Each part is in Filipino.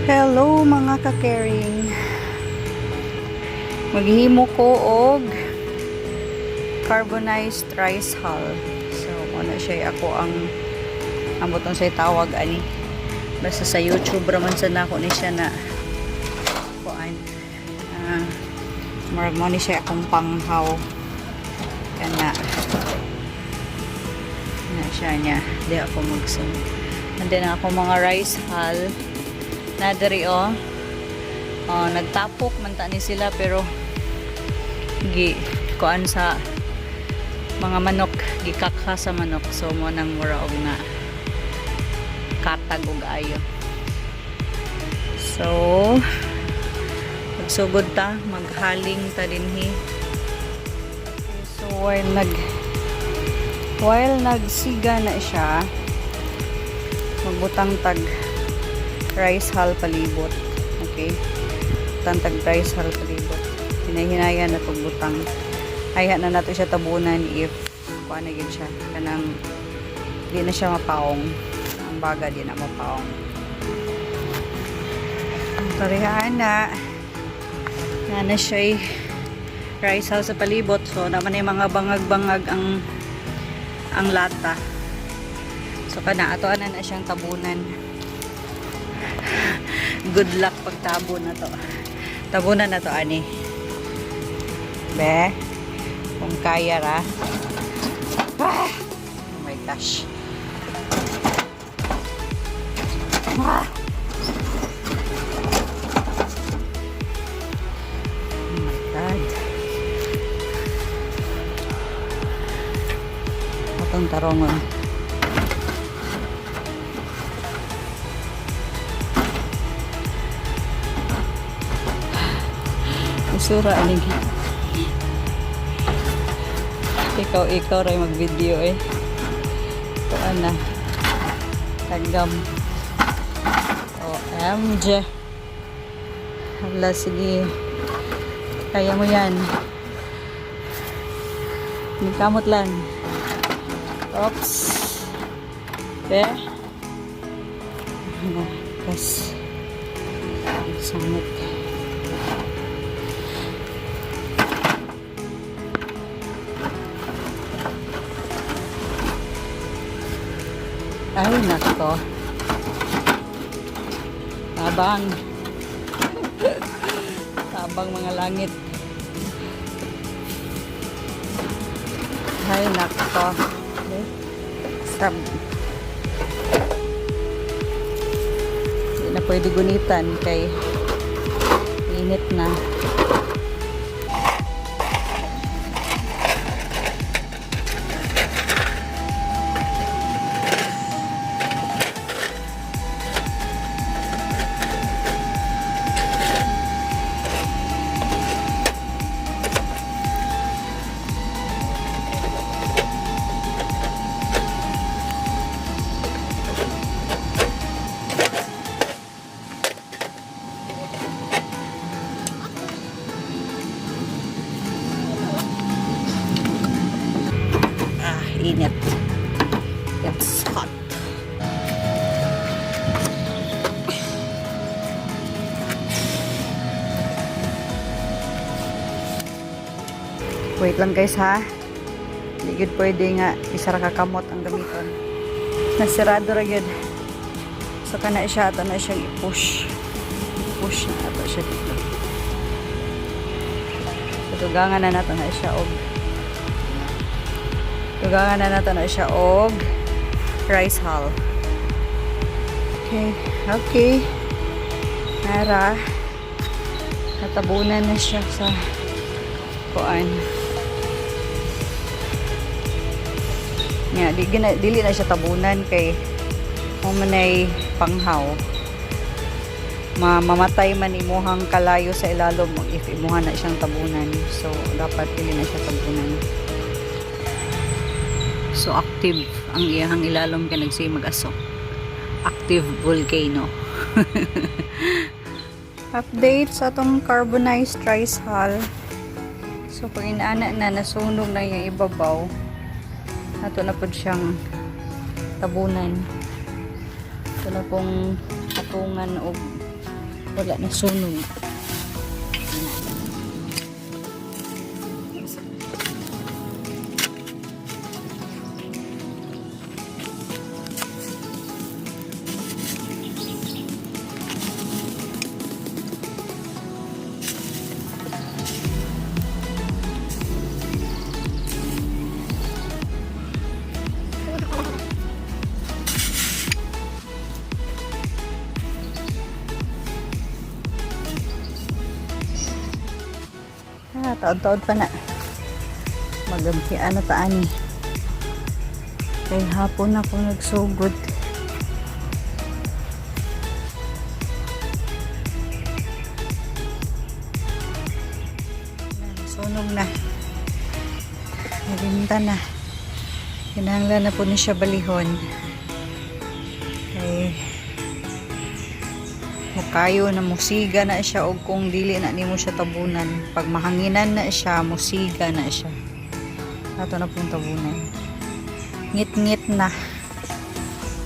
Hello mga ka-caring. Maghimo ko og carbonized rice hull. So muna siya ako ang amotong say tawag ani. Basta sa YouTube raman sa nako ni siya na kuan. Marag mo ni siya akong panghaw. Kana na siya niya. Di ako magsunod. And then ako mga rice hull na diri nagtapok man ta ni sila pero kuan sa mga manok gikakha sa manok, so mo nang mura og na katag og ayo. So magsugod ta, maghaling ta dinhi. So while nagsiga na siya, magbutang tag rice hull palibot. Okay, tantag rice hull palibot. Hinahinaya na pagbutang. Hayha na nato siya tabunan if kuan na gyud siya kanang di na siya mapaong. Ang baga di na mapaong. Ang karihaan na siya rice hull sa palibot. So naman ay mga bangag-bangag ang lata. So kana ato na siyang tabunan. Good luck pagtabon na to. Tabunan na to ani. Be, kung kaya ra. Oh my gosh. Oh my God. Atong tarongon. Sura aning ikaw ray mag-video ito na tagam OMG hala, sige kaya mo yan, paningkamot lang. Oops, kas sangat. Ay, nako. Tabang. Tabang mga langit. Ay, nako. Stop. Hindi na pwede gunitan kay init na. Init. It's hot. Wait lang guys ha. Hindi good pwede nga isara ka kamot ang gamiton. Nasirado ra gyud. So kana siya ato na siyang i-push. Push na ato siya dito. Tugangan na nato na siya og tugangan na nato na siya og rice hull. Okay. Nara. Natabunan na siya sa kuan. Dili na siya tabunan kay manay panghaw. Mamatay man imuhang kalayo sa ilalom if imuha na siyang tabunan. So dapat dili na siya tabunan. So active ang iyang ilalom ka nagsay mag-asok. Active volcano. Update sa itong carbonized rice hull. So pag inaana na nasunog na yung ibabaw, nato na po siyang tabunan. Ito na pong hatungan o Wala na sunog. Taon-taon pa na. Magampian na taan eh. Kaya hapon ako nagsugod. Sunog na. Narinta na. Kinahanglan na po niya siya balihon. Kaya mukayo na musiga na siya o kung dili na nimo siya tabunan. Pag mahanginan na siya, musiga na siya. Ato na pong tabunan. Ngit-ngit na.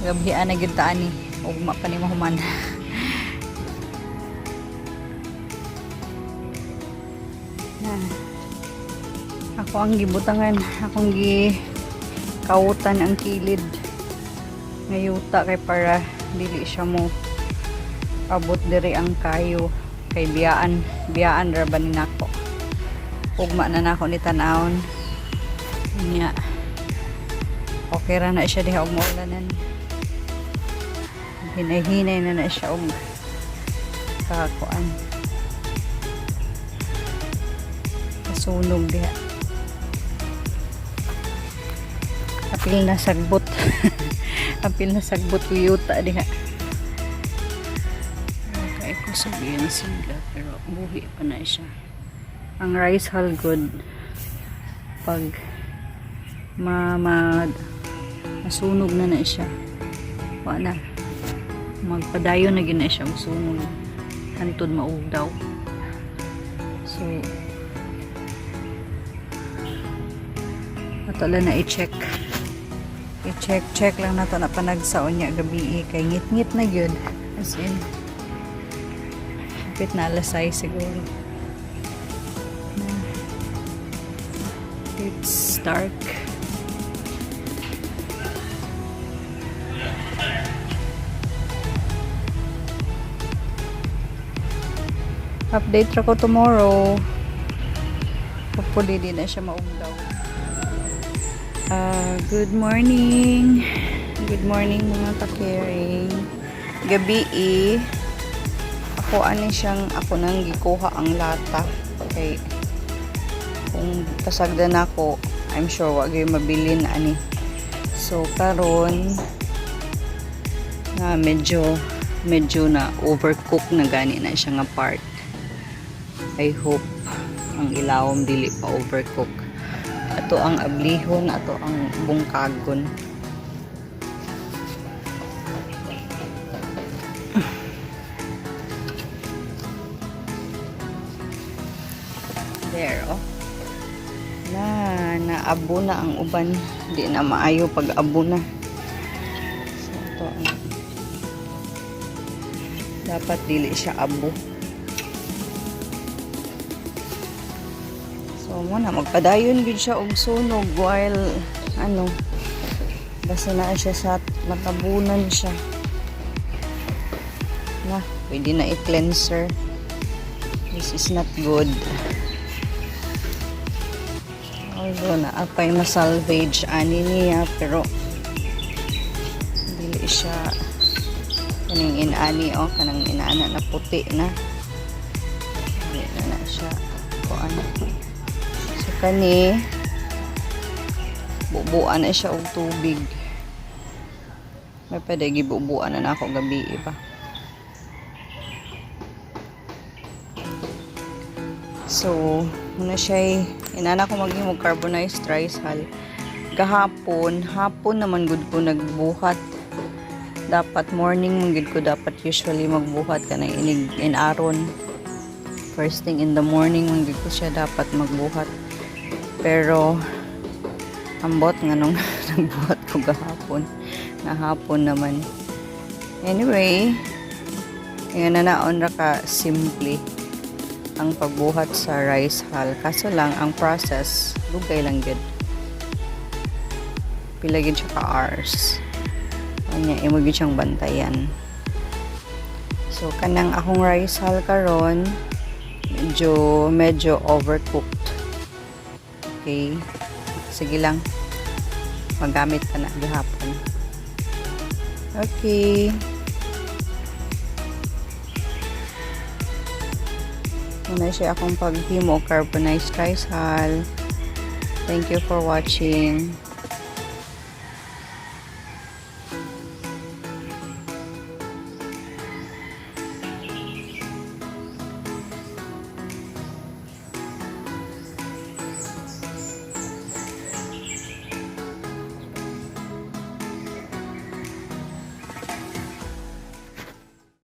Gabihan na gintaan ni. Ugma pa ni mahuman. Ako ang gibutangan. Akong gikautan ang kilid. Ngayuta kay para dili siya mo abot diri ang kayo kay biyaan ra ba ni nako. Ugma na nako ni tan-awon niya. Okay ra na siya diha og maulanan. Hinay-hinay na siya og kakuan. Kasunog diha. Apil na sagbot. Apil na sagbot uyuta diha. Sabihin sila pero buhi pa na siya. Ang rice hull good pag masunog na siya wala magpadayon na gina siya masunog hantod maugdaw. So ato lang na i-check lang nato na panagsaon niya gabi kay ngit-ngit na gyud as in na alasay siguro. It's dark. Update ko tomorrow. Hopefully di na siya maugdaw. Good morning. Good morning mga ka-caring. Gabi ako nang gikuha ang lata kay kung pasagdan ako I'm sure wag yung mabili na ani. So karon na medyo na overcook na gani na siya nga part. I hope ang ilawom dili pa overcook. Ato ang ablihon, ato ang bungkagon. There, oh. Naabo na ang uban. Hindi na maayo pag abo na. So, ito. Dapat dili siya abo. So, muna, magpadayon din siya og sunog while, basta na siya sa matabunan siya. Pwede na i-cleanser. This is not good. Although naapay masalvage ani niya pero dili siya kaning inani kanang inaana na puti na dili na siya kuan. So kani bubuan na siya og tubig. May pwede gibubuan na ako gabi pa. So muna siya inana ko maging carbonized rice hull. Hapon naman gud ko nagbuhat. Dapat morning man gud ko dapat usually magbuhat kanang inaron. First thing in the morning man gud ko siya dapat magbuhat. Pero ambot nga nung nagbuhat ko gahapon. Hapon naman. Anyway, Ngayon na naon ra ka simple ang pagbuhat sa rice hull. Kaso lang, ang process, lugay lang gid. Pila gid siya ka hours. Anya, imo gid siyang bantayan. So, kanang akong rice hull karon medyo overcooked. Okay. Sige lang. Magamit ka na gihapon. Okay. Muna siya akong paghimo carbonized rice hull. Thank you for watching.